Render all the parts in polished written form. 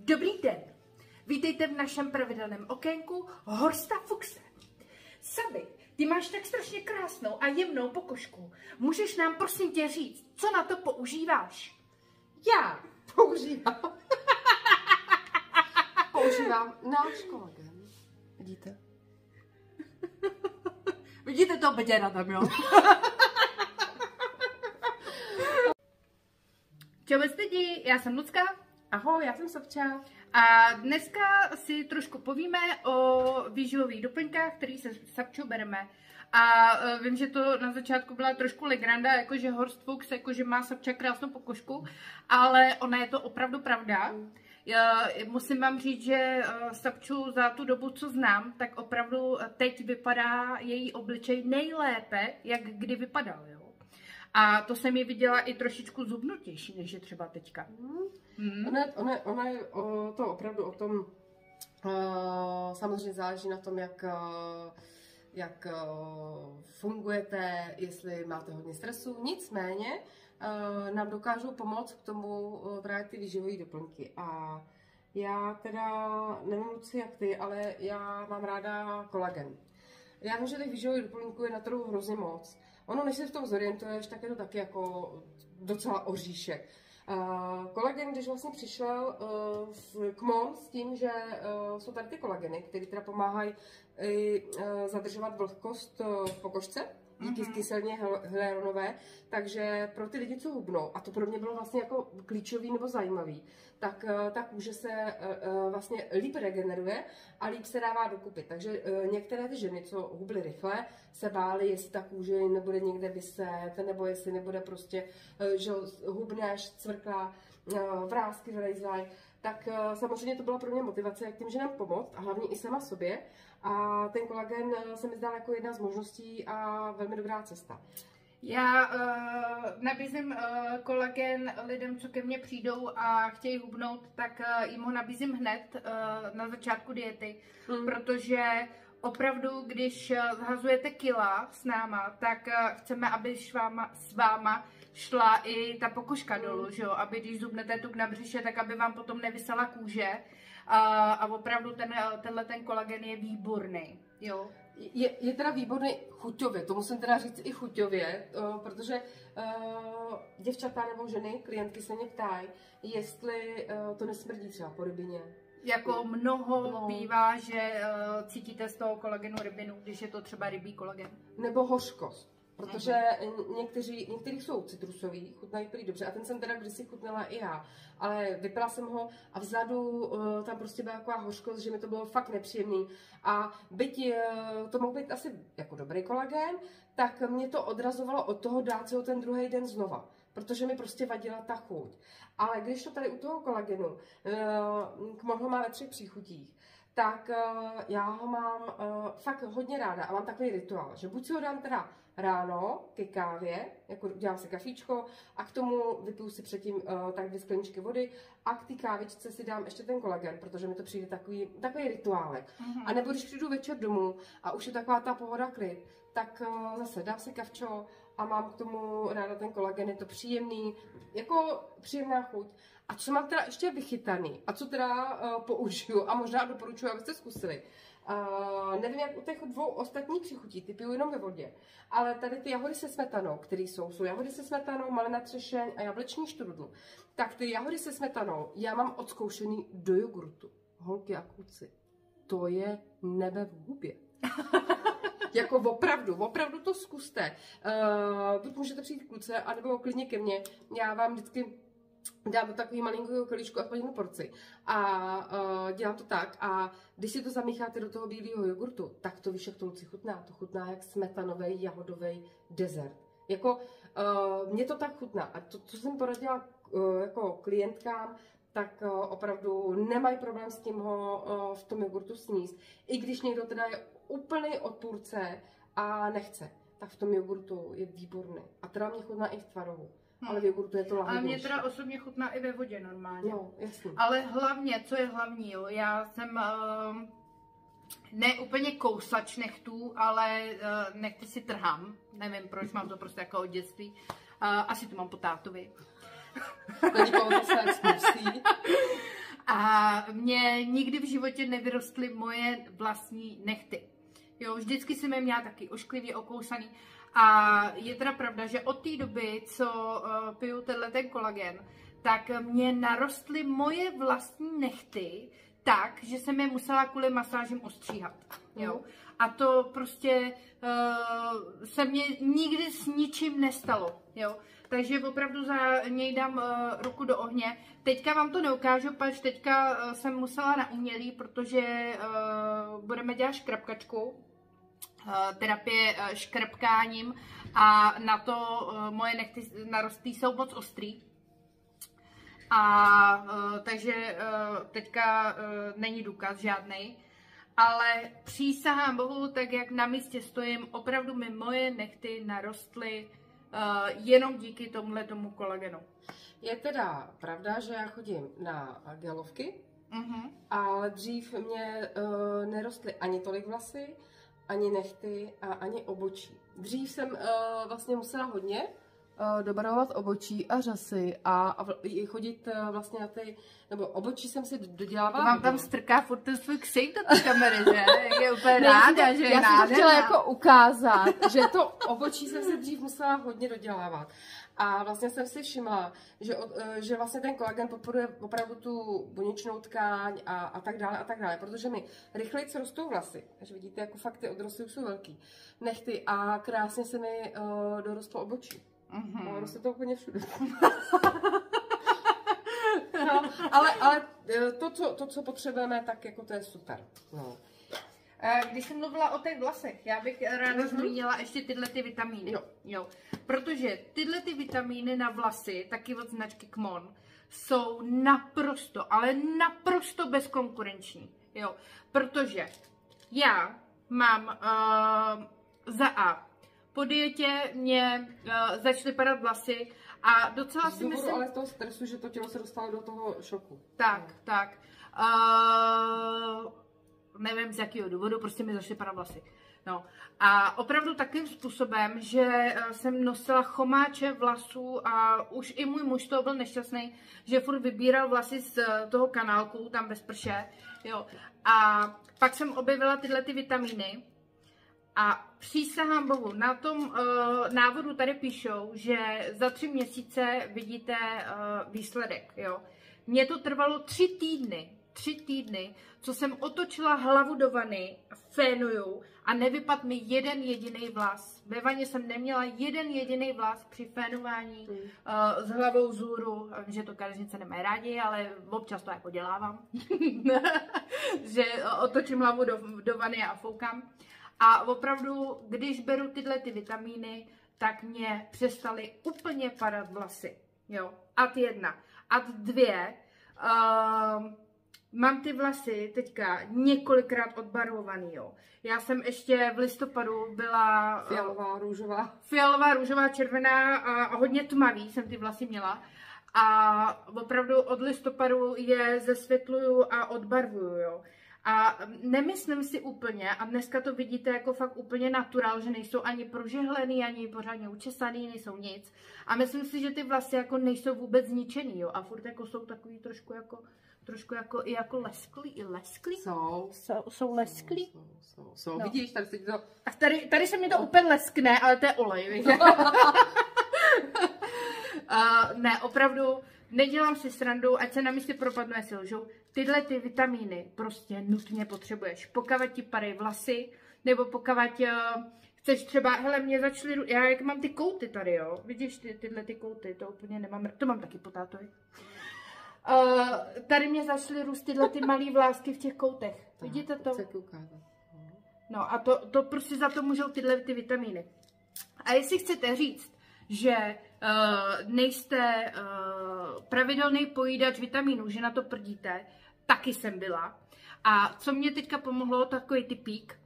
Dobrý den, vítejte v našem pravidelném okénku Horsta Fuchse. Sabi, ty máš tak strašně krásnou a jemnou pokožku. Můžeš nám prosím tě říct, co na to používáš? Já používám. Používám náš kolagen. Vidíte? Vidíte to beděra tam, jo? Čau lidi, já jsem Lucka. Ahoj, já jsem Sobča. A dneska si trošku povíme o výživových doplňkách, který se s Sabčou bereme. A vím, že to na začátku byla trošku legranda, jakože Horst Fuchs, jakože má Sabča krásnou pokožku, ale ona je to opravdu pravda. Já musím vám říct, že Sabču za tu dobu, co znám, tak opravdu teď vypadá její obličej nejlépe, jak kdy vypadal, jo. A to jsem ji viděla i trošičku zhubnutější, než je třeba teďka. Ona je to opravdu o tom, samozřejmě záleží na tom, jak fungujete, jestli máte hodně stresu. Nicméně nám dokážou pomoct k tomu právě ty výživové doplňky. A já teda, nevím Luci jak ty, ale já mám ráda kolagen. Já vím, že těch výživových doplňků je na trhu hrozně moc. Ono, než se v tom zorientuješ, tak je to taky jako docela oříšek. Kolagen, když vlastně přišel k MON s tím, že jsou tady ty kolageny, které teda pomáhají zadržovat vlhkost v pokožce, díky kyselně hyaluronové, takže pro ty lidi, co hubnou, a to pro mě bylo vlastně jako klíčový nebo zajímavý, tak ta kůže se vlastně líp regeneruje a líp se dává dokupy. Takže některé ty ženy, co hubly rychle, se bály, jestli ta kůže nebude někde vyset, nebo jestli nebude prostě, že hubneš, cvrklá, vrásky vylejzlají. Tak samozřejmě to byla pro mě motivace, jak tím ženám pomoct a hlavně i sama sobě. A ten kolagen se mi zdál jako jedna z možností a velmi dobrá cesta. Já nabízím kolagen lidem, co ke mně přijdou a chtějí hubnout, tak jim ho nabízím hned na začátku diety, protože opravdu, když zhazujete kila s náma, tak chceme, aby s váma šla i ta pokožka dolů, že jo? Aby když zubnete tuk na břiše, tak aby vám potom nevysela kůže. A opravdu tenhle kolagen je výborný, jo. Je teda výborný chuťově, to musím teda říct i chuťově, protože děvčata nebo ženy, klientky se mě ptají, jestli to nesmrdí třeba po rybině. Jako mnoho bývá, že cítíte z toho kolagenu rybinu, když je to třeba rybí kolagen. Nebo hořkost. Protože některý jsou citrusový, chutnají prý dobře a ten jsem teda kdysi chutnala i já, ale vypila jsem ho a vzadu tam prostě byla taková hořkost, že mi to bylo fakt nepříjemný a byť to mohl být asi jako dobrý kolagen, tak mě to odrazovalo od toho dát si ho ten druhý den znova, protože mi prostě vadila ta chuť. Ale když to tady u toho kolagenu, Kmon ho má ve 3 příchutích, tak já ho mám fakt hodně ráda a mám takový rituál, že buď si ho dám teda ráno ke kávě, jako dělám si kafíčko a k tomu vypiju si předtím tak 2 skleničky vody a k té kávičce si dám ještě ten kolagen, protože mi to přijde takový rituálek. A nebo když přijdu večer domů a už je taková ta pohoda klid, tak zase dám si kavčo a mám k tomu ráda ten kolagen, je to příjemný, jako příjemná chuť. A co mám teda ještě vychytaný a co teda použiju a možná doporučuji, abyste zkusili. Nevím, jak u těch 2 ostatních přichutí, ty piju jenom ve vodě, ale tady ty jahody se smetanou, které jsou jahody se smetanou, malina třešeň a jablečný štrudl. Tak ty jahody se smetanou já mám odzkoušený do jogurtu. Holky a kluci, to je nebe v hubě. Jako opravdu to zkuste. Buď můžete přijít k kluce, anebo klidně ke mně. Já vám vždycky dám to takový malinkou kelíčku a jednu porci. A dělám to tak. A když si to zamícháte do toho bílého jogurtu, tak to víš, jak to Luci chutná. To chutná jak smetanový, jahodový dezert. Jako, mně to tak chutná. A to, co jsem poradila jako klientkám, tak opravdu nemají problém s tím ho v tom jogurtu sníst. I když někdo teda je úplný odpůrce a nechce, tak v tom jogurtu je výborný. A teda mě chutná i v tvarohu. Ale v jogurtu je to lahodnější. Ale mě teda osobně chutná i ve vodě normálně. No, jasně. Ale hlavně, co je hlavní, jo, já jsem ne úplně kousač nechtů, ale nechty si trhám. Nevím proč, mám to prostě jako od dětství. Asi to mám po tátovi. Na někoho to se zkusí. A A mě nikdy v životě nevyrostly moje vlastní nehty. Jo, vždycky jsem je měla taky ošklivě okousaný. A je teda pravda, že od té doby, co piju ten kolagen, tak mě narostly moje vlastní nehty tak, že jsem je musela kvůli masážím ostříhat. Jo. A to prostě se mně nikdy s ničím nestalo. Jo. Takže opravdu za něj dám ruku do ohně. Teďka vám to neukážu, pač teďka jsem musela na umělý, protože budeme dělat škrapkačku, terapie škrapkáním a na to moje nehty narostlý jsou moc ostrý. A takže teďka není důkaz žádnej. Ale přísahám Bohu, tak jak na místě stojím, opravdu mi moje nehty narostly jenom díky tomu kolagenu. Je teda pravda, že já chodím na gelovky, ale dřív mě nerostly ani tolik vlasy, ani nehty a ani obočí. Dřív jsem vlastně musela hodně dobarvovat obočí a řasy a chodit vlastně na ty, nebo obočí jsem si dodělávala. Vám tam strká furt ten svůj ksejk do té kamery, že? Je úplně ráda, že je já jsem to chtěla jako ukázat, že to obočí jsem si dřív musela hodně dodělávat. A vlastně jsem si všimla, že vlastně ten kolagen podporuje opravdu tu buněčnou tkáň a tak dále, protože mi rychleji rostou vlasy. Takže vidíte, jako fakt ty odrosty už jsou velký. Nehty a krásně se mi dorostlo obočí. No, roste to úplně všude. No, ale to, co potřebujeme, tak jako to je super. No. Když jsem mluvila o těch vlasech, já bych ráda zmínila ještě tyhle ty vitamíny. Jo. Protože tyhle ty vitamíny na vlasy, taky od značky Kmon, jsou naprosto, ale naprosto bezkonkurenční. Jo. Protože já mám za A, po dietě mě začaly padat vlasy a docela si myslím... ale z toho stresu, že to tělo se dostalo do toho šoku. Tak. Nevím z jakého důvodu, prostě mi začaly padat vlasy. No. A opravdu takovým způsobem, že jsem nosila chomáče vlasů a už i můj muž toho byl nešťastný, že furt vybíral vlasy z toho kanálku, tam bez prše. Jo. A pak jsem objevila tyhle ty vitamíny. A přísahám Bohu, na tom návodu tady píšou, že za 3 měsíce vidíte výsledek. Jo. Mně to trvalo 3 týdny, co jsem otočila hlavu do vany, fénuju a nevypadl mi jeden jediný vlas. Ve vaně jsem neměla jeden jediný vlas při fénování s hlavou vzhůru, že to kadeřnice nemají rádi, ale občas to jako dělávám, že otočím hlavu do vany a foukám. A opravdu, když beru tyhle ty vitamíny, tak mě přestaly úplně padat vlasy. Jo. Ad 1. Ad 2. Mám ty vlasy teďka několikrát odbarvovaný. Jo. Já jsem ještě v listopadu byla fialová, růžová, červená a hodně tmavý jsem ty vlasy měla. A opravdu od listopadu je zesvětluju a odbarvuju. Jo. A nemyslím si úplně, a dneska to vidíte jako fakt úplně naturál, že nejsou ani prožehlený, ani pořádně učesaný, nejsou nic. A myslím si, že ty vlasy jako nejsou vůbec zničený, jo. A furt jako jsou takový trošku jako lesklý. Jsou lesklí. Jsou. No. Vidíš, tady se to... A tady se mi to úplně leskne, ale to je olej, víš? Ne, opravdu, nedělám si srandu, ať se na místě propadne si lžou. Tyhle ty vitamíny prostě nutně potřebuješ. Pokud ti padají vlasy, nebo pokud chceš třeba, hele, mě začaly, já jak mám ty kouty tady, jo, vidíš tyhle ty kouty, to úplně nemám, to mám taky po tátovi. Tady mě začaly růst tyhle ty malý vlásky v těch koutech, vidíte to? No a to prostě za to můžou tyhle ty vitamíny. A jestli chcete říct, že nejste pravidelný pojídač vitamínů, že na to prdíte, taky jsem byla. A co mě teďka pomohlo, takový typík,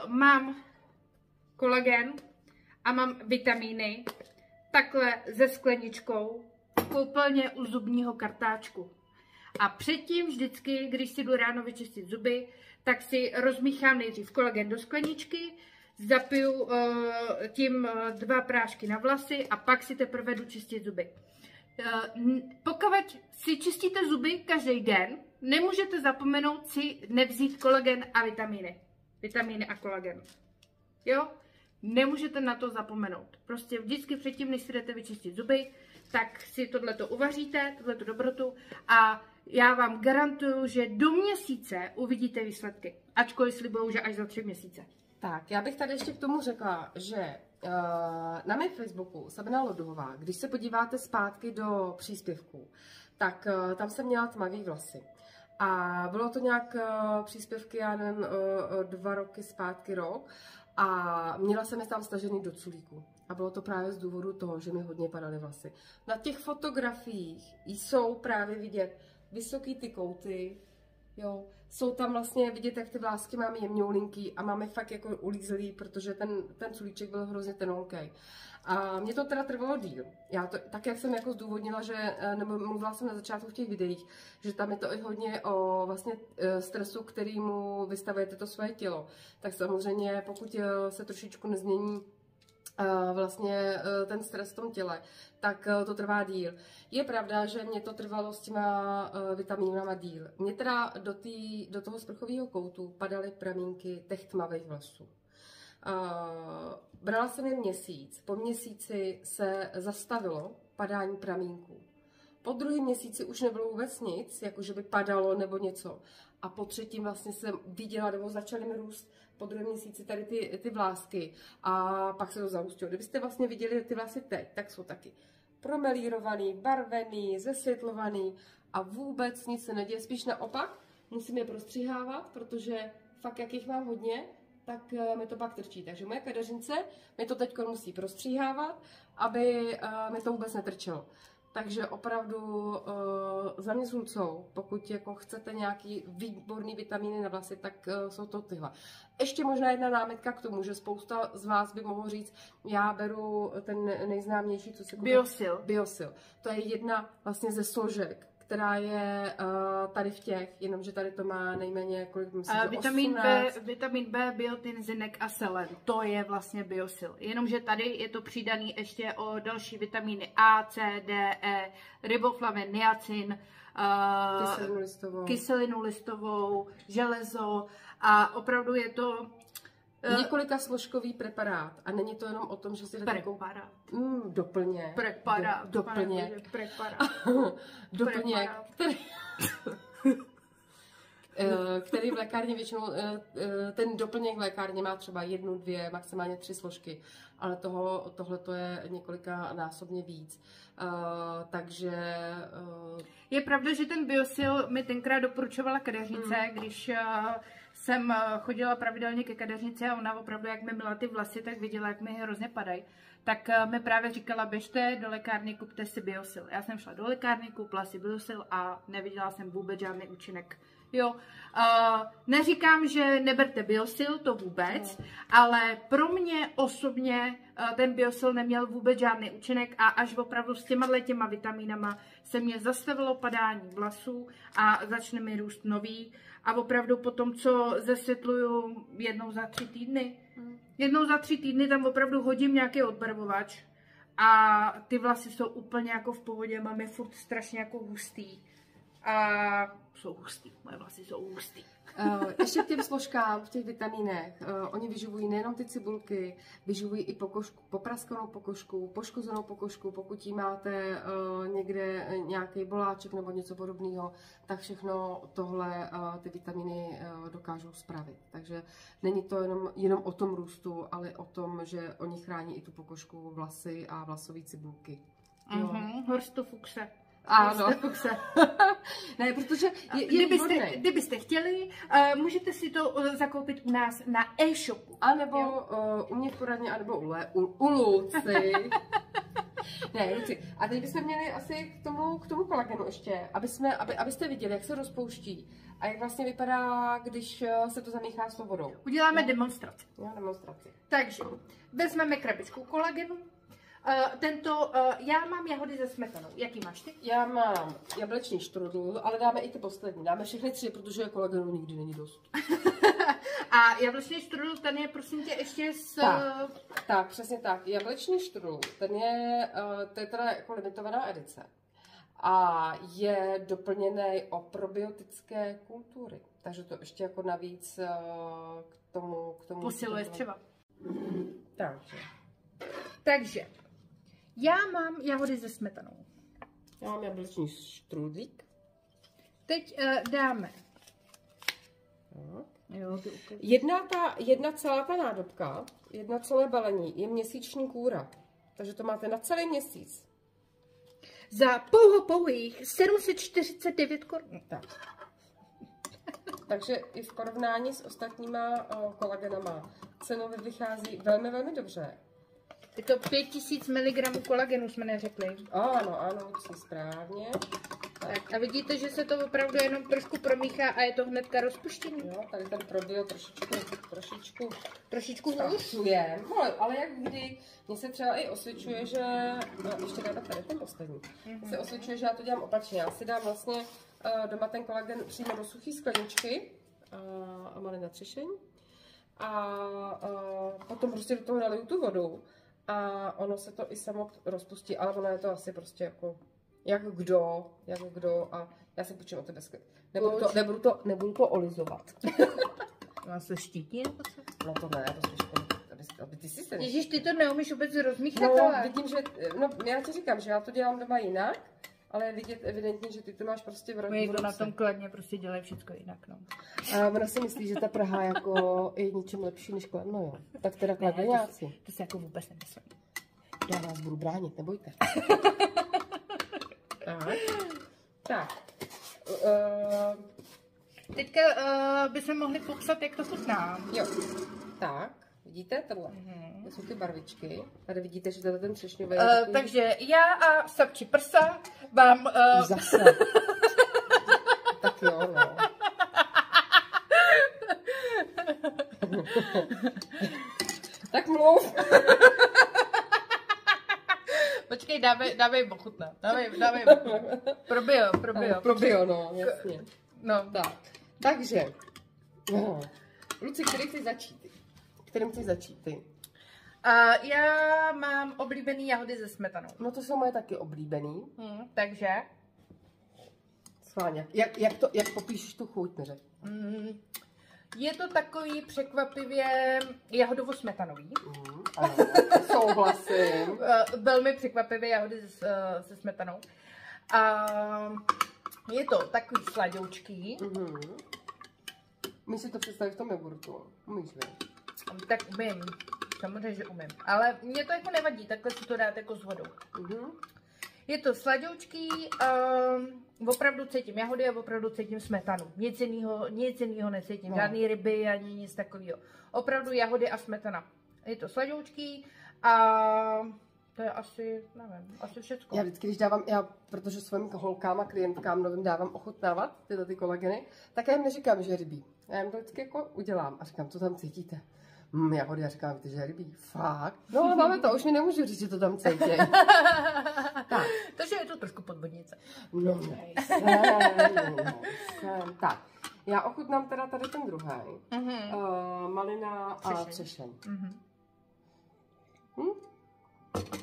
mám kolagen a mám vitamíny takhle se skleničkou koupelně u zubního kartáčku. A předtím vždycky, když si jdu ráno vyčistit zuby, tak si rozmíchám nejdřív kolagen do skleničky, zapiju tím 2 prášky na vlasy a pak si teprve jdu čistit zuby. Pokud si čistíte zuby každý den, nemůžete zapomenout si nevzít kolagen a vitamíny. Vitamíny a kolagen. Jo? Nemůžete na to zapomenout. Prostě vždycky předtím, než si jdete vyčistit zuby, tak si tohleto uvaříte, tohleto dobrotu a já vám garantuju, že do měsíce uvidíte výsledky. Ačkoliv slibuju, že až za 3 měsíce. Tak, já bych tady ještě k tomu řekla, že na mém Facebooku Sabina Loduhová, když se podíváte zpátky do příspěvků, tak tam jsem měla tmavý vlasy. A bylo to nějak příspěvky, já nevím, 2 roky zpátky, rok. A měla jsem je tam stažený do culíku. A bylo to právě z důvodu toho, že mi hodně padaly vlasy. Na těch fotografiích jsou právě vidět vysoký ty kouty, jo. Jsou tam vlastně vidět, jak ty vlásky máme jemňoulinký a máme fakt jako ulízlý, protože ten culíček byl hrozně tenonkej. A mě to teda trvalo díl. Já to, tak jak jsem jako zdůvodnila, že, nebo mluvila jsem na začátku v těch videích, že tam je to i hodně o vlastně stresu, kterýmu vystavujete to svoje tělo. Tak samozřejmě, pokud se trošičku nezmění vlastně ten stres v tom těle, tak to trvá díl. Je pravda, že mě to trvalo s těma vitamínama díl. Mně teda do toho sprchového koutu padaly pramínky těch tmavých vlasů. Brala jsem je měsíc. Po měsíci se zastavilo padání pramínků. Po 2. měsíci už nebylo vůbec nic, jako že by padalo nebo něco. A po 3. vlastně jsem viděla, nebo začaly mi růst po 2. měsíci tady ty vlásky. A pak se to zahustilo. Kdybyste vlastně viděli ty vlasy teď, tak jsou taky promelírovaný, barvený, zesvětlovaný a vůbec nic se neděje. Spíš naopak, musím je prostřihávat, protože fakt, jak jich mám hodně, tak mi to pak trčí. Takže moje kadeřince mi to teď musí prostříhávat, aby mi to vůbec netrčelo. Takže opravdu za mě sluncou, pokud jako chcete nějaký výborný vitamíny na vlasy, tak jsou to tyhle. Ještě možná jedna námitka k tomu, že spousta z vás by mohlo říct, já beru ten nejznámější, co se Biosil. Biosil. To je jedna vlastně ze složek, která je tady v těch, jenomže tady to má nejméně kolik myslím, vitamin B, biotin, zinek a selen. To je vlastně Biosil. Jenomže tady je to přidaný ještě o další vitamíny A, C, D, E, riboflavin, niacin, kyselinu listovou, železo a opravdu je to několika složkový preparát. A není to jenom o tom, že si jdete preparát. Doplněk. Doplněk, který v lékárně většinou, ten doplněk v lékárně má třeba 1, 2, maximálně 3 složky, ale tohle to je několika násobně víc. Takže je pravda, že ten Biosil mi tenkrát doporučovala kadeřnice, když jsem chodila pravidelně ke kadeřnici a ona opravdu, jak mi myla ty vlasy, tak viděla, jak mi hrozně padají. Tak mi právě říkala, běžte do lékárny, kupte si Biosil. Já jsem šla do lékárny, koupila si Biosil a neviděla jsem vůbec žádný účinek. Jo, neříkám, že neberte Biosil, to vůbec, ale pro mě osobně ten Biosil neměl vůbec žádný účinek a až opravdu s těma vitamínama se mě zastavilo padání vlasů a začne mi růst nový a opravdu po tom, co zesvětluju jednou za 3 týdny, tam opravdu hodím nějaký odbarvovač a ty vlasy jsou úplně jako v pohodě, mám je furt strašně jako hustý. A jsou hustý, moje vlasy jsou hustý. Ještě k těm složkám v těch vitamínech. Oni vyživují nejenom ty cibulky, vyživují i pokožku, popraskanou pokožku, poškozenou pokožku. Pokud jí máte někde nějaký boláček nebo něco podobného, tak všechno tohle ty vitamíny dokážou spravit. Takže není to jenom o tom růstu, ale o tom, že oni chrání i tu pokožku, vlasy a vlasové cibulky. Horstofukse. Ano. Ne, protože kdybyste chtěli, můžete si to zakoupit u nás na e-shopu. A nebo u mě v poradně, anebo u Luci. Ne, Luci. A teď bychom měli asi k tomu kolagenu ještě, abyste viděli, jak se rozpouští a jak vlastně vypadá, když se to zamíchá s vodou. Uděláme demonstraci. Jo, demonstraci. Takže vezmeme krabičku kolagenu. Já mám jahody se smetanou. Jaký máš ty? Já mám jablečný štrudl, ale dáme i ty poslední. Dáme všechny 3, protože kolagenu nikdy není dost. A jablečný štrudl, ten je prosím tě ještě s... Tak, přesně tak. Jablečný štrudl, to je teda jako limitovaná edice. a je doplněný o probiotické kultury. Takže to ještě jako navíc k tomu Posiluje střeva. Takže. Já mám jahody se smetanou. Já mám jablečný štrůdlík. Teď dáme. Jo, jedna celá ta nádobka, jedna celé balení je měsíční kůra. Takže to máte na celý měsíc. Za pouhých 749 korun. Tak. Takže i v porovnání s ostatníma kolagenama cenově vychází velmi, velmi dobře. Je to 5000 mg kolagenu, jsme neřekli. Ano, správně. Tak a vidíte, že se to opravdu jenom trošku promíchá a je to hnedka rozpuštěný. Jo, tady ten probio trošičku hůřuje. Ale jak kdy, mně se třeba i osvědčuje, že, ještě dáme tady ten poslední, se osvědčuje, že já to dělám opačně. Já si dám vlastně doma ten kolagen přímo do suchý skleničky a malina třešeň a potom prostě do toho naliju tu vodu a ono se to i samo rozpustí, ale ono je to asi prostě jako jak kdo a já si počím o tebe skvět. Nebudu to olizovat. Má se štítí nebo co? No to ne, prostě škoda, aby ty si se Ježíš, ty to neumíš vůbec rozmíchat, no, ale... vidím, že, já ti říkám, že já to dělám doma jinak, ale je vidět evidentně, že ty to máš prostě v rodě. Na tom Kladně prostě dělají všechno jinak, no. A ona si myslí, že ta Praha jako je něčím lepší než Kladno, jo. Tak teda Kladňáci. To si jako vůbec nemyslím. Já vás budu bránit, nebojte. Tak. Teďka bychom mohli popsat, jak to chutná. Jo. Tak, vidíte tohle? To jsou ty barvičky. Tady vidíte, že tady ten třešňový je takový... Takže já a Sapči prsa vám... Zase. Tak jo, no. Tak mluv. Počkej, dávej ochutnat. Dávej Probio, no, jasně. No. Tak. Takže. Luci, kterým chceš začít ty? Já mám oblíbený jahody se smetanou. No to jsou moje taky oblíbený. Takže? Schválně. Jak popíšeš tu chuť, neřek? Je to takový překvapivě jahodovo-smetanový. Ano, souhlasím. Velmi překvapivě jahody se smetanou. A je to takový sladoučký. Umíš si to představit v tom jogurtu? Umíš, ne? Tak umím. Samozřejmě, že umím. Ale mě to jako nevadí, takhle si to dát jako s vodou. Je to sladoučký, opravdu cítím jahody a opravdu cítím smetanu. Nic jinýho necítím, žádný ryby ani nic takového. Opravdu jahody a smetana. Je to sladoučký a to je asi, nevím, asi všecko. Já vždycky, když dávám, protože svým holkám a klientkám novým dávám ochutnávat tyhle ty kolageny, tak já jim neříkám, že je rybí. Já jim to vždycky jako udělám a říkám, co tam cítíte? Jahody, já říkám, víte, že je rybí. Fakt? No ale máme to, už mi nemůžu říct, že to tam cítí. Tak. Takže je to trošku podvodnice. No, tak, já ochutnám teda tady ten druhý. Malina a třešeň.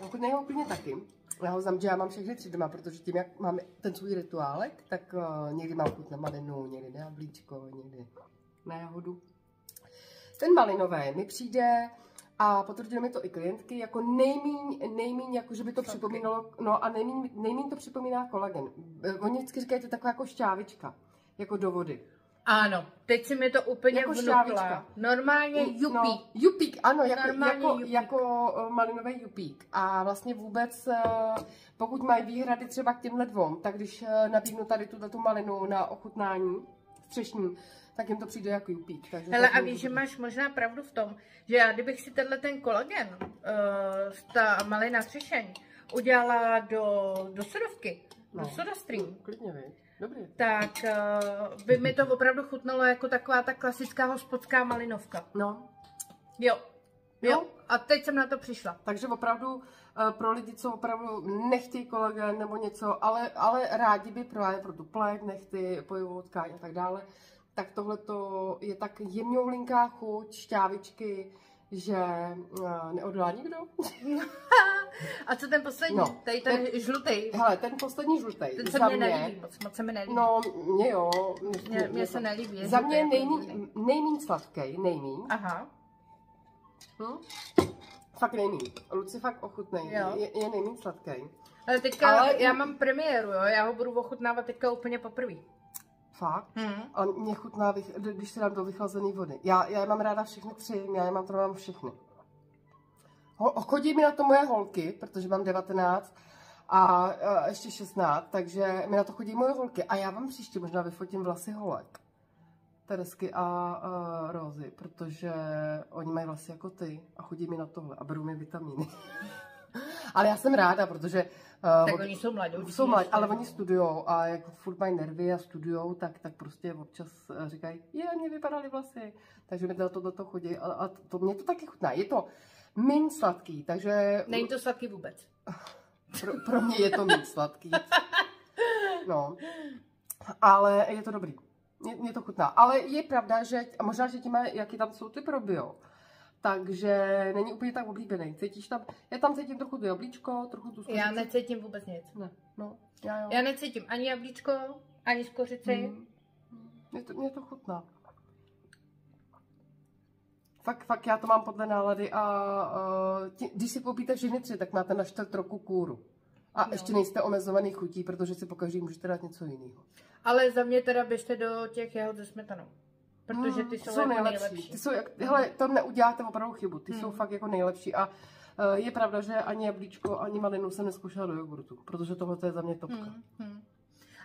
Ochutnej ho úplně taky. Já ho znám, že já mám všechny tři doma, protože tím, jak mám ten svůj rituálek, tak někdy mám chuť na malinu, někdy na jablíčko, někdy na jahodu. Ten malinový mi přijde, a potvrdili mi to i klientky, jako nejmíň jako že by to připomínalo, no a nejmíň to připomíná kolagen. Oni vždycky říkají, to je taková jako šťávička, jako do vody. Ano, teď si mi to úplně jako šťávička. Normálně jupík. No, jupík, ano, jako malinový jupík. A vlastně vůbec, pokud mají výhrady třeba k těmhle dvou, tak když nabídnu tady tu malinu na ochutnání střešní, tak jim to přijde jako jupík. Hele, a víš, že máš možná pravdu v tom, že já kdybych si ten kolagen, ta malina třešeň, udělala do sodovky, do SodaStream, klidně vy. Dobrý. Tak by mi to opravdu chutnalo jako taková ta klasická hospodská malinovka. No. Jo. A teď jsem na to přišla. Takže opravdu pro lidi, co opravdu nechtějí kolagen nebo něco, ale rádi by právě pro tu pleť, nechty, pojivou tkáň a tak dále, tak tohle je tak jemňoulinká chuť, šťávičky, že neodolá nikdo. A co ten poslední? No, tady ten žlutý. Hele, ten poslední žlutý. Ten se mě nelíbí moc se mi nelíbí. No, mě jo. Mně se nelíbí. Za mě nejmín sladký, nejmín. Aha. Fakt nejmín. Luci fakt ochutnej. Je nejmín sladký. Ale teďka já mám premiéru, jo? Já ho budu ochutnávat teďka úplně poprvé. Fakt? A mě chutná, když se dám do vychlazené vody. Já mám ráda všechny tři, já je mám všechny. Chodí mi na to moje holky, protože mám 19 a ještě 16, takže mi na to chodí moje holky. A já vám příště možná vyfotím vlasy holek. Teresky a Rózy, protože oni mají vlasy jako ty a chodí mi na tohle a berou mi vitamíny. Ale já jsem ráda, protože... tak oni jsou mladí. Jsou mladí, ale oni studujou a jak furt mají nervy a studujou, tak prostě občas říkají, mě vypadaly vlasy. Takže mi do toho chodí a mě to taky chutná. Je to méně sladký, takže... Není to sladký vůbec. Pro mě je to méně sladký. No. Ale je to dobrý. Mě to chutná. Ale je pravda, že a možná, že tím, jaký tam jsou ty probio, takže není úplně tak oblíbený. Cítíš tam, já tam cítím trochu to jablíčko, trochu tu skořici. Já necítím vůbec nic. Ne, no, já necítím ani jablíčko, ani skořici. Mě to chutná. Fakt já to mám podle nálady a když si popíte všechny tři, tak máte na 4 roku kůru. A ještě nejste omezovaný chutí, protože si pokaždý můžete dát něco jiného. Ale za mě teda běžte do těch jahod se smetanou. Protože ty jsou jako nejlepší. Ty jsou hele, to neuděláte opravdu chybu. Ty jsou fakt jako nejlepší. A je pravda, že ani jablíčko, ani malinu jsem nezkoušela do jogurtu. Protože tohle je za mě topka.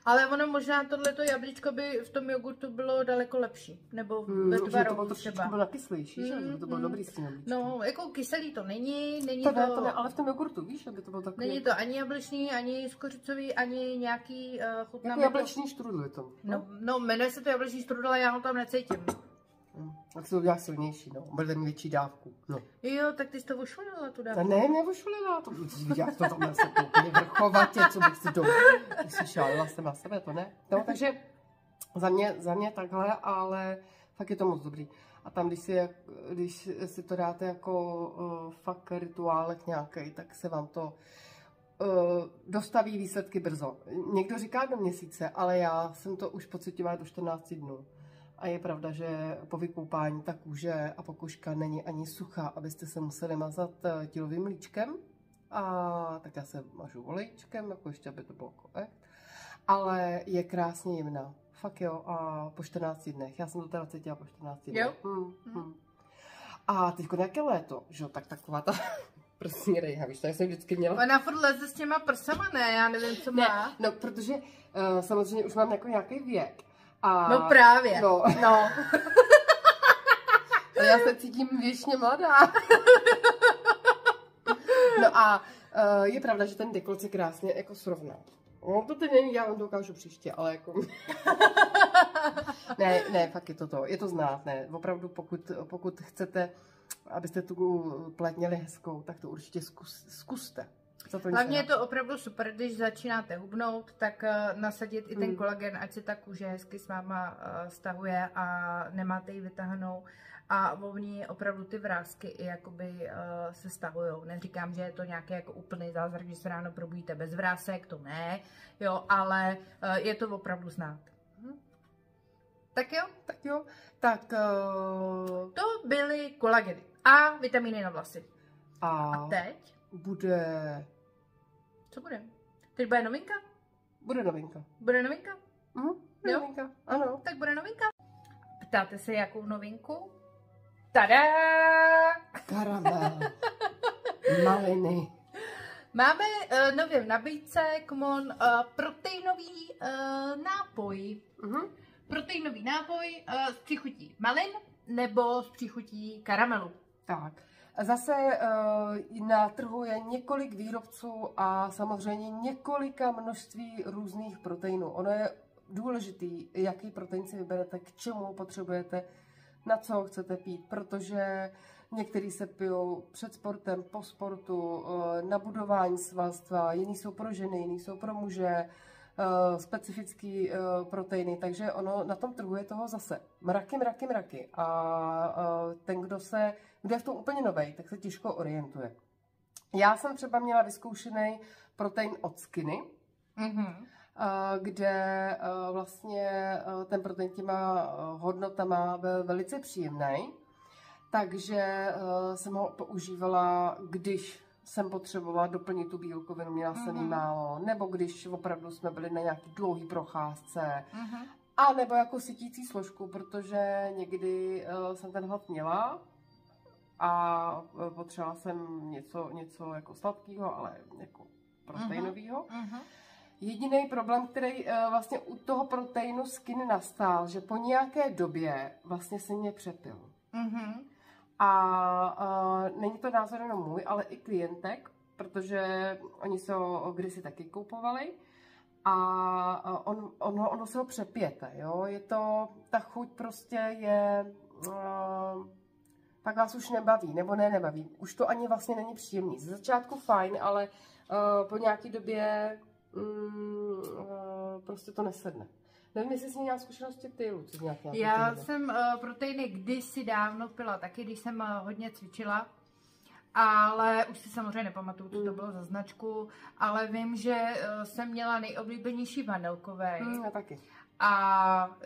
Ale ono možná tohleto jablíčko by v tom jogurtu bylo daleko lepší. Nebo ve tvaru to bylo trošičku nakyslejší, že? To bylo dobrý s tím jablíčkem. No, jako kyselý to není to ne, ale v tom jogurtu, víš, aby to bylo takový... Není to ani jablečný, ani skořicový, ani nějaký chutná. Jako jablečný štrudl je to. No, jmenuje se to jablečný štrudl, ale já ho tam necítím. Tak se to udělá silnější, no. Bude mít větší dávku, no. Jo, tak ty jsi to ošulila, tu dávku. Ne, neošulila, to jak to tam se to úplně vrchovatě, co bych si to... Když si šálila jsem na sebe, to ne. No, takže za mě takhle, ale fakt je to moc dobrý. A tam, když si to dáte jako fakt rituálek nějaký, tak se vám to dostaví výsledky brzo. Někdo říká do měsíce, ale já jsem to už pocitovala do 14 dnů. A je pravda, že po vykoupání ta kůže a pokožka není ani suchá, abyste se museli mazat tílovým mlíčkem. A tak já se mažu olejčkem, jako ještě, aby to bylo korekt. Ale je krásně jemná. Fakt jo, a po 14 dnech. Já jsem to teda cítila po 14 dnech. A teďko nějaké léto, že jo, tak taková ta prsní rejha, víš, tak jsem vždycky měla. Ona furt leze s těma prsama, ne? Já nevím, co má. No, protože samozřejmě už mám jako nějaký věk. No právě. No. A já se cítím věčně mladá. No a je pravda, že ten dekolt se krásně jako srovná. No to teď není, já vám to ukážu příště, ale jako... ne, fakt je to. Je to znát, ne. Opravdu, pokud chcete, abyste tu pleť měli hezkou, tak to určitě zkuste. Hlavně je to opravdu super, když začínáte hubnout, tak nasadit i ten kolagen, ať se ta kůže hezky s váma stahuje a nemáte ji vytahanou. A oni opravdu ty vrásky i jakoby se stahujou. Neříkám, že je to nějaký jako úplný zázrak, že se ráno probudíte bez vrásek, to ne, jo, ale je to opravdu znát. Tak jo. Tak to byly kolageny a vitamíny na vlasy. A teď? Bude... Co bude? Teď bude novinka? Bude novinka. Bude novinka? Bude novinka, ano. Tak bude novinka. Ptáte se, jakou novinku? Tada! Karamel. Maliny. Máme nově v nabídce proteinový nápoj. Proteinový nápoj s příchutí malin nebo s příchutí karamelu. Tak. Zase na trhu je několik výrobců a samozřejmě několika množství různých proteinů. Ono je důležitý, jaký protein si vyberete, k čemu potřebujete, na co chcete pít, protože některý se pijou před sportem, po sportu, na budování svalstva, jiný jsou pro ženy, jiný jsou pro muže, specifický proteiny, takže ono na tom trhu je toho zase mraky. A ten, kdo je v tom úplně novej, tak se těžko orientuje. Já jsem třeba měla vyzkoušený protein od Skinny, kde vlastně ten protein těma hodnotama byl velice příjemný, takže jsem ho používala, když jsem potřebovala doplnit tu bílkovinu, měla jsem jí málo, nebo když opravdu jsme byli na nějaký dlouhý procházce, a nebo jako sytící složku, protože někdy jsem ten hlad měla a potřebovala jsem něco jako sladkého, ale jako proteinového. Jediný problém, který vlastně u toho proteinu Skinny nastal, že po nějaké době vlastně se mě přepil. A není to názor jenom můj, ale i klientek, protože oni se ho kdysi taky koupovali a ono se ho přepijete, jo, ta chuť prostě je, pak vás už nebaví, nebo nebaví, už to ani vlastně není příjemný. Ze začátku fajn, ale po nějaký době prostě to nesedne. Nevím, jestli jsi měla zkušenosti ty, Luci, nějaké. Já jsem proteiny kdysi dávno pila taky, když jsem hodně cvičila, ale už si samozřejmě nepamatuju, co to bylo za značku, ale vím, že jsem měla nejoblíbenější vanilkovej. Já taky. A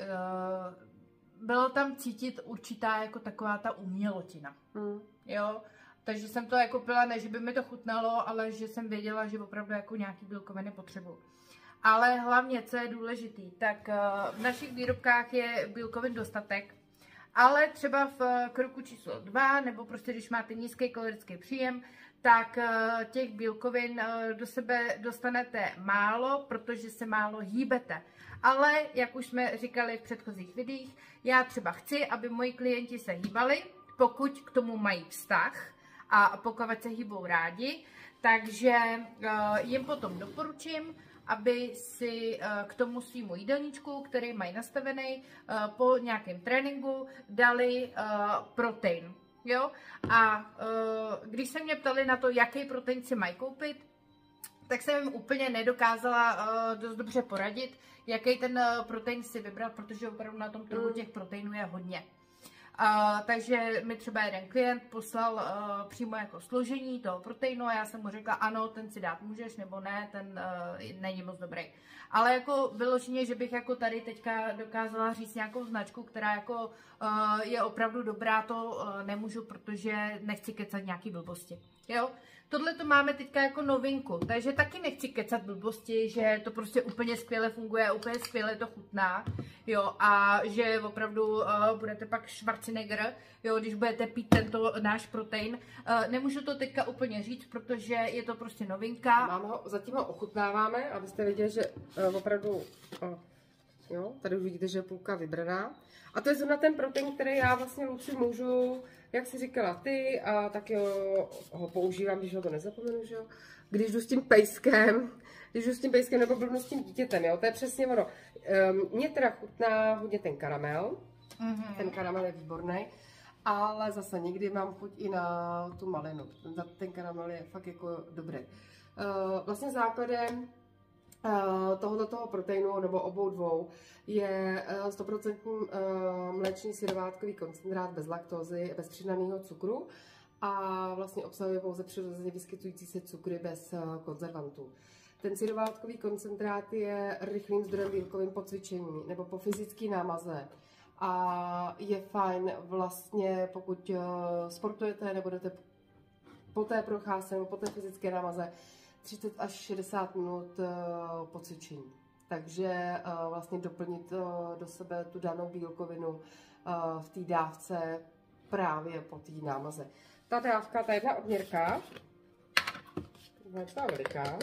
bylo tam cítit určitá jako taková ta umělotina. Jo? Takže jsem to jako pila, ne, že by mi to chutnalo, ale že jsem věděla, že opravdu jako nějaký bílkoviny potřebuju. Ale hlavně, co je důležitý, tak v našich výrobkách je bílkovin dostatek, ale třeba v kroku číslo 2, nebo prostě když máte nízký kalorický příjem, tak těch bílkovin do sebe dostanete málo, protože se málo hýbete. Ale, jak už jsme říkali v předchozích videích, já třeba chci, aby moji klienti se hýbali, pokud k tomu mají vztah a pokud se hýbou rádi, takže jim potom doporučím, aby si k tomu svýmu jídelníčku, který mají nastavený po nějakém tréninku, dali protein. Jo? A když se mě ptali na to, jaký protein si mají koupit, tak jsem jim úplně nedokázala dost dobře poradit, jaký ten protein si vybrat, protože opravdu na tom trhu těch proteinů je hodně. Takže mi třeba jeden klient poslal přímo jako složení toho proteinu a já jsem mu řekla, ano, ten si dát můžeš, nebo ne, ten není moc dobrý. Ale jako vyloženě, že bych jako tady teďka dokázala říct nějakou značku, která jako je opravdu dobrá, to nemůžu, protože nechci kecat nějaký blbosti. Jo? Tohle to máme teďka jako novinku, takže taky nechci kecat blbosti, že to prostě úplně skvěle funguje, úplně skvěle to chutná, jo, a že opravdu budete pak Schwarzenegger, jo, když budete pít tento náš protein. Nemůžu to teďka úplně říct, protože je to prostě novinka. Zatím ho ochutnáváme, abyste viděli, že opravdu, jo, tady už vidíte, že je půlka vybraná. A to je zrovna ten protein, který já vlastně, Luci, můžu, jak jsi říkala ty, a taky ho používám, když ho to nezapomenu, že jo, když jdu s tím pejskem, nebo blbnu s tím dítětem, jo, to je přesně ono. Mně teda chutná hodně ten karamel, ten karamel je výborný, ale zase někdy mám chuť i na tu malinu, ten karamel je fakt jako dobrý. Vlastně základem tohoto proteinu, nebo obou dvou, je 100% mléčný syrovátkový koncentrát bez laktózy, bez přidaného cukru a vlastně obsahuje pouze přirozeně vyskytující se cukry bez konzervantů. Ten syrovátkový koncentrát je rychlým zdrojem bílkovin po cvičení nebo po fyzické námaze a je fajn vlastně, pokud sportujete nebo jdete po té procházce nebo po té fyzické námaze 30 až 60 minut po cvičení. Takže vlastně doplnit do sebe tu danou bílkovinu v té dávce právě po té námaze. Ta dávka, ta jedna odměrka, ta veliká.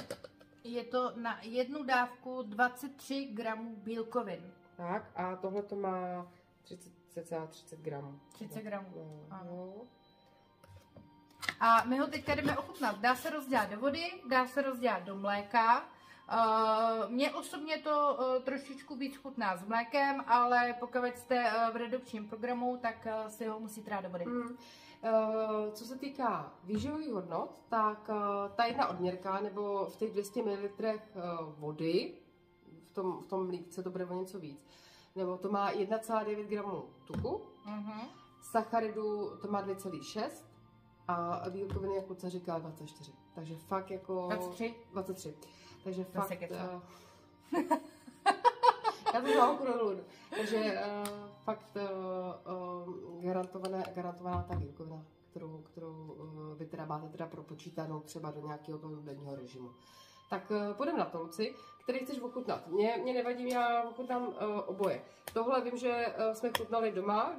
Je to na jednu dávku 23 gramů bílkovin. Tak a tohle to má 30 gramů. 30 gramů, ano. A my ho teďka jdeme ochutnat. Dá se rozdělat do vody, dá se rozdělat do mléka. Mně osobně to trošičku víc chutná s mlékem, ale pokud jste v redukčním programu, tak si ho musíte dát do vody. Co se týká výživových hodnot, tak ta jedna odměrka nebo v těch 200 ml vody v tom mlíkce to bude o něco víc. Nebo to má 1,9 gramů tuku, sacharidu to má 2,6 a bílkoviny, jak kluce říká, 24. Takže fakt jako... 23. Takže fakt... Já to mám dolů. Takže fakt garantovaná ta bílkovina, kterou vy teda máte teda propočítanou třeba do nějakého toho denního režimu. Tak půjdeme na to, Luci, který chceš ochutnat. Mě nevadí, já ochutnám oboje. Tohle vím, že jsme chutnali doma,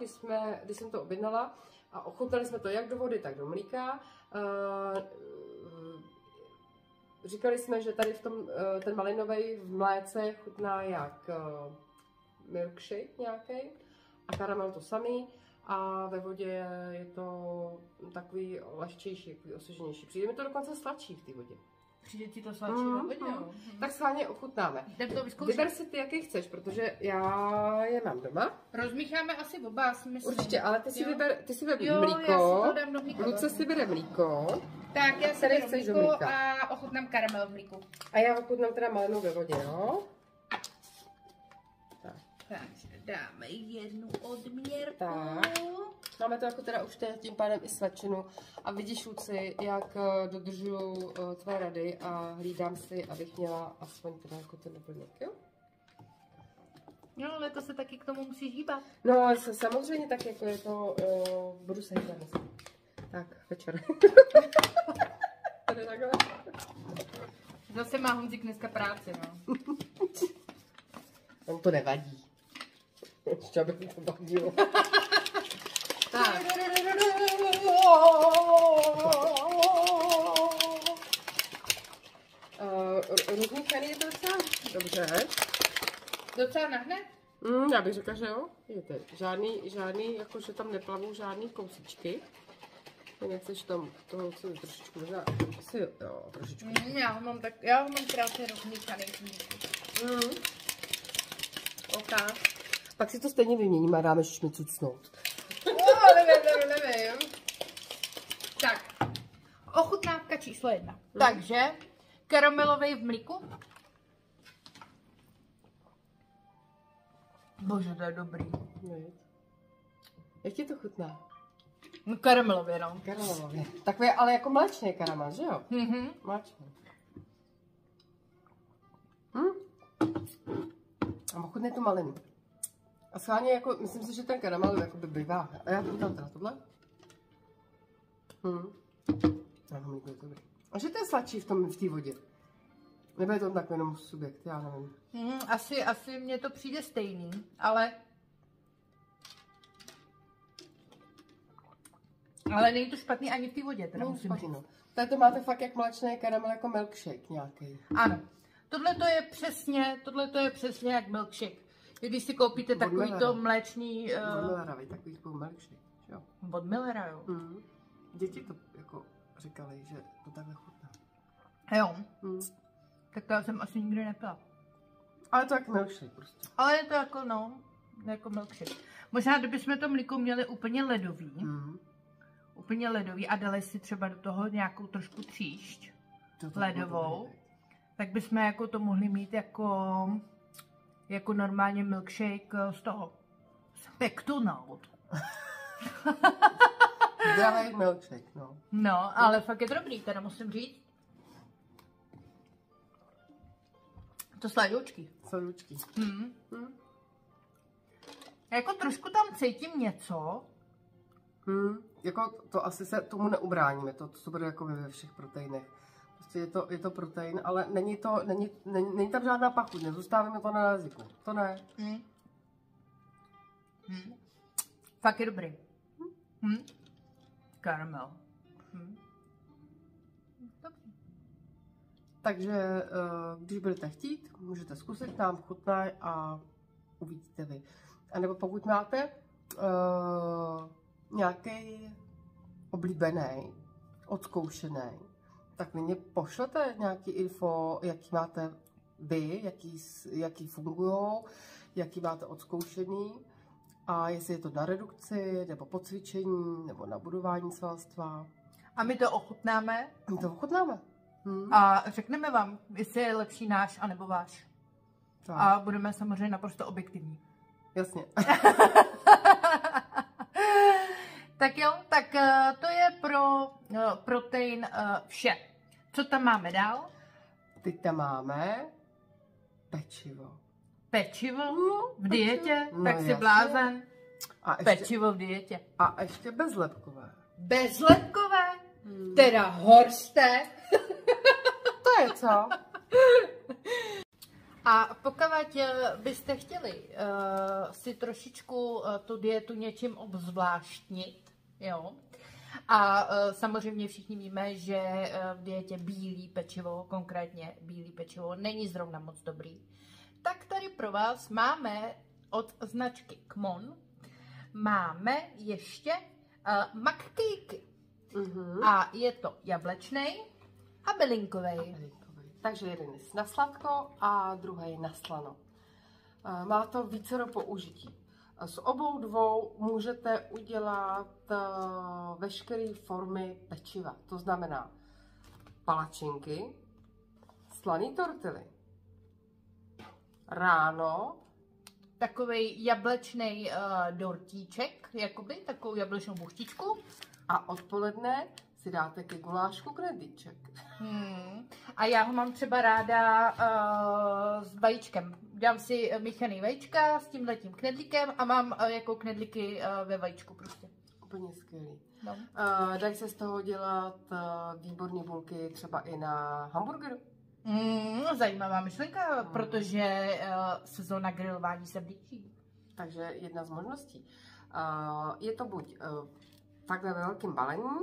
když jsem to objednala a ochutnali jsme to jak do vody, tak do mlíka. Říkali jsme, že tady v tom, ten malinový v mléce chutná jak milkshake nějaký a karamel to samý a ve vodě je to takový lehčejší, takový osvěženější. Přijde mi to dokonce sladší v té vodě. Přijde ti to sladší ve vodě, jo? Tak schválně ochutnáme. Vyber si ty, jaký chceš, protože já je mám doma. Rozmícháme asi oba, si myslím. Určitě, ale ty si vyber mlíko. Luce si bere mlíko. Tak, já si beru mlíko a ochutnám karamel v mlíku. A já ochutnám teda malinou ve vodě, jo? Takže dáme jednu odměrku. Tak. Máme to jako teda už tím pádem i svačinu. A vidíš, Luci, jak dodržuju tvé rady a hlídám si, abych měla aspoň teda jako ten doplněk, jo? No, ale to se taky k tomu musíš hýbat. No, samozřejmě tak, jako je to, budu se hýbat. Tak, večer. Tady takhle. Zase má Honzik dneska práci, no. On to nevadí. Ještě aby to vadilo. Tak. Rozmíchaný je to docela dobře. Docela nahne? Já bych řekla, že jo. Vidíte, žádný, jakože tam neplavou žádný kousičky. Nechceš tam toho trošičku, možná asi jo, trošičku. Já ho mám krásně rozmíchaný. OK. Pak si to stejně vyměníme a dáme ještě mi cucnout. Nevím. Tak, ochutnávka číslo 1. Takže, karamelový v mlíku. Bože, to je dobrý. Jak ti to chutná? No karamelově, no. Karamelově. Takové, ale jako mléčný karamel, že jo? Mléčný. A ochutnej tu malinu. A schválně, jako, myslím si, že ten karamel jako by bývá. A já chutnám teda tohle. A že to je sladší v té vodě. Nebo je to tak jenom subjekt, já nevím. Asi mně to přijde stejný, ale není to špatný ani v té vodě, teda musím říct. No. Tady to máte fakt jak mléčný karamel, jako milkshake nějaký. Ano. Tohle to je přesně jak milkshake. Když si koupíte takový to mléčný... Od Millera, takový to milkshake, jo? Od Millera, jo. Děti to jako říkali, že to takhle chutná. Jo. Tak to já jsem asi nikdy nepila. Ale to je jako milkshake prostě. Ale je to jako, no, jako milkshake. Možná, kdybychom to mlíko měli úplně ledový a dali si třeba do toho nějakou trošku tříšť ledovou, tak bychom jako to mohli mít jako normálně milkshake z toho. McDonald. Zdravý milkshake, no. No, ale fakt je dobrý, teda musím říct. To sladoučky. Jako trošku tam cítím něco. Jako to asi se tomu neubráníme, to bude jako ve všech proteinech. Prostě je to protein, ale není tam žádná pachuť, nezůstáváme to na jazyku. To ne. Fakt je dobrý. Karamel. Dobrý. Takže když budete chtít, můžete zkusit, nám chutná a uvidíte vy. A nebo pokud máte nějaký oblíbený, odzkoušený, tak mě pošlete nějaký info, jaký máte vy, jaký fungujou, jaký máte odzkoušený a jestli je to na redukci, nebo po cvičení, nebo na budování svalstva. A my to ochutnáme. My to ochutnáme. A řekneme vám, jestli je lepší náš, anebo váš. A budeme samozřejmě naprosto objektivní. Jasně. Tak jo, tak to je pro protein vše. Co tam máme dál? Teď tam máme pečivo. Pečivo v dietě? No, tak si jasně. blázen. A ještě, Pečivo v dietě. a ještě bezlepkové. Bezlepkové? Teda Horste. To je co? A pokud byste chtěli si trošičku tu dietu něčím obzvláštnit, jo, a samozřejmě všichni víme, že v dietě bílý pečivo, konkrétně bílý pečivo, není zrovna moc dobrý, tak tady pro vás máme od značky Kmon, máme ještě McCakey. A je to jablečnej a bylinkovej. Takže jeden je na sladko a druhý na slano. Má to vícero použití. Z obou dvou můžete udělat veškeré formy pečiva. To znamená palačinky, slaný tortily. Ráno Takovej jablečnej dortíček, jakoby, takovou jablečnou buchtičku. a odpoledne si dáte ke gulášku knedlíček. A já ho mám třeba ráda s vajíčkem. Dám si míchaný vajíčka s tímhletím knedlíkem a mám jako knedlíky ve vajíčku prostě. Úplně skvělý. No. Dají se z toho dělat výborné bulky třeba i na hamburgeru. Zajímavá myšlenka, protože sezóna grilování se blíží. Takže jedna z možností. Je to buď takhle ve velkém balení,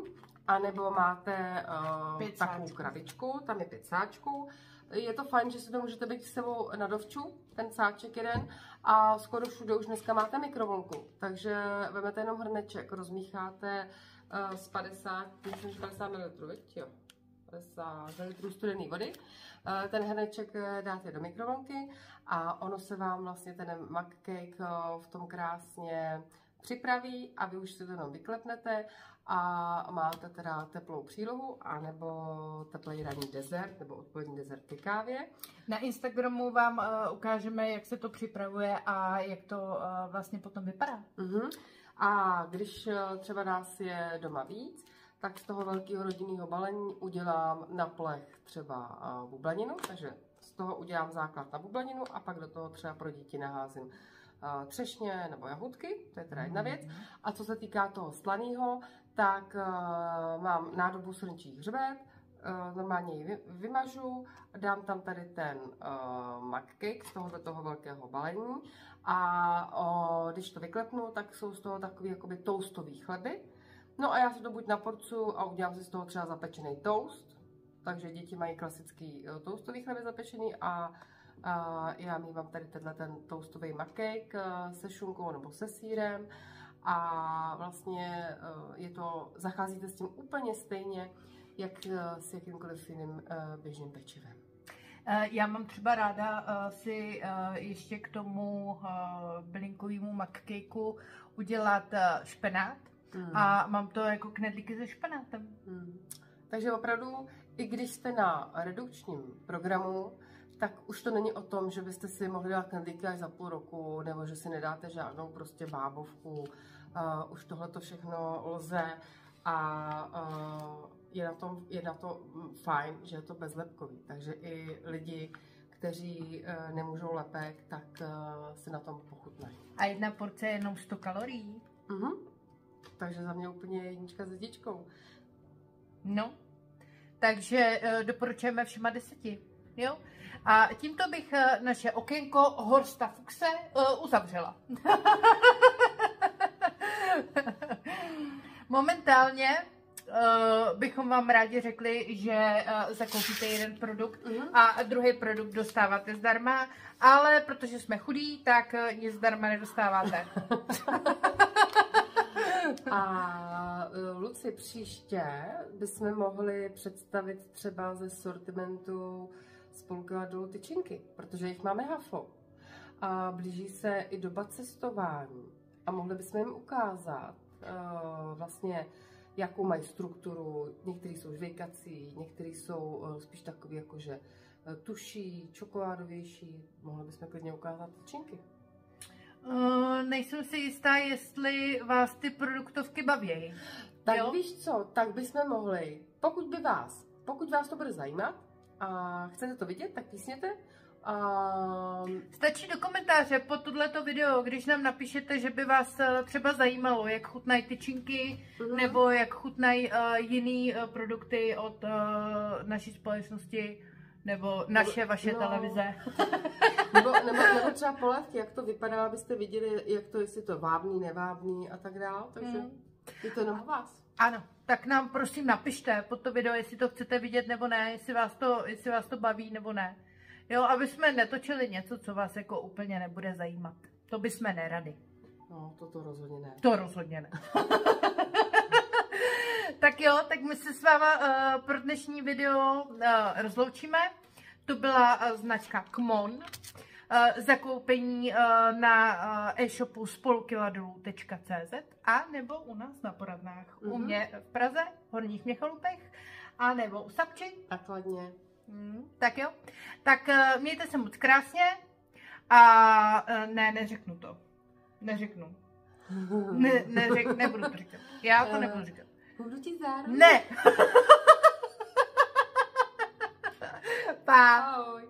anebo máte takovou krabičku, tam je 5 sáčků. Je to fajn, že si to můžete být s sebou na dovču, ten sáček jeden, a skoro všude už dneska máte mikrovlnku. Takže vezmete jenom hrneček, rozmícháte z 50 ml, jo, 50 ml studené vody. Ten hrneček dáte do mikrovlnky a ono se vám vlastně ten McCake v tom krásně připraví a vy už si to jenom vyklepnete a máte teda teplou přílohu anebo teplý ranní dezert nebo odpolední dezert ke kávě. Na Instagramu vám ukážeme, jak se to připravuje a jak to vlastně potom vypadá. A když třeba nás je doma víc, tak z toho velkého rodinného balení udělám na plech třeba bublaninu, takže z toho udělám základ na bublaninu a pak do toho třeba pro děti naházím třešně nebo jahůdky, to je teda jedna věc. A co se týká toho slaného, tak mám nádobu srnčích hřbet, normálně ji vymažu, dám tam tady ten McCake z toho velkého balení a když to vyklepnu, tak jsou z toho takový jakoby toastový chleby. No a já si to buď naporcuju a udělám si z toho třeba zapečený toast, takže děti mají klasický toastový chleby zapečený a já mívám tady ten toastový McCake se šunkou nebo se sýrem a vlastně zacházíte s tím úplně stejně, jak s jakýmkoliv jiným běžným pečivem. Já mám třeba ráda si ještě k tomu bylinkovému McCakeu udělat špenát a mám to jako knedlíky se špenátem. Takže opravdu, i když jste na redukčním programu, tak už to není o tom, že byste si mohli dát knedlíky až za půl roku, nebo že si nedáte žádnou prostě bábovku. Už tohle to všechno lze a je na to fajn, že je to bezlepkový. Takže i lidi, kteří nemůžou lepek, tak si na tom pochutnají. A jedna porce je jenom 100 kalorií. Takže za mě úplně jednička s dětičkou. No, takže doporučujeme všema 10. Jo? A tímto bych naše okénko Horsta Fuchse uzavřela. Momentálně bychom vám rádi řekli, že zakoupíte jeden produkt a druhý produkt dostáváte zdarma, ale protože jsme chudí, tak nic zdarma nedostáváte. A Luci, příště bychom mohli představit třeba ze sortimentu spolukladů tyčinky, protože jich máme hafo. A blíží se i doba cestování a mohli bychom jim ukázat vlastně, jakou mají strukturu. Některý jsou žvejkací, některý jsou spíš takový jakože tuší, čokoládovější. Mohli bychom klidně ukázat tyčinky. Nejsem si jistá, jestli vás ty produktovky baví. Tak jo? víš co, tak bychom mohli, pokud vás to bude zajímat a chcete to vidět, tak písněte. Stačí do komentáře pod tohleto video, když nám napíšete, že by vás třeba zajímalo, jak chutnají tyčinky, nebo jak chutnají jiný produkty od naší společnosti, nebo vaše televize. nebo třeba polévky, jak to vypadá, abyste viděli, jak to, jestli to vábný, nevábný a tak dále. Takže je to jenom vás. Ano, tak nám prosím napište pod to video, jestli to chcete vidět nebo ne, jestli vás to baví nebo ne. Jo, aby jsme netočili něco, co vás jako úplně nebude zajímat. To bychom neradi. No, to rozhodně ne. To rozhodně ne. Tak jo, tak my se s váma pro dnešní video rozloučíme. To byla značka Kmon. Zakoupení na e-shopu spolukiladolů.cz a nebo u nás na poradnách. U mě v Praze, v Horních Měchalupech, a nebo u Sapči. A Kladně. Tak jo. Tak mějte se moc krásně a neřeknu to. Neřeknu. Nebudu to říkat. Já to nebudu říkat. Budu ti zároveň. Ne! Pa! Ahoj.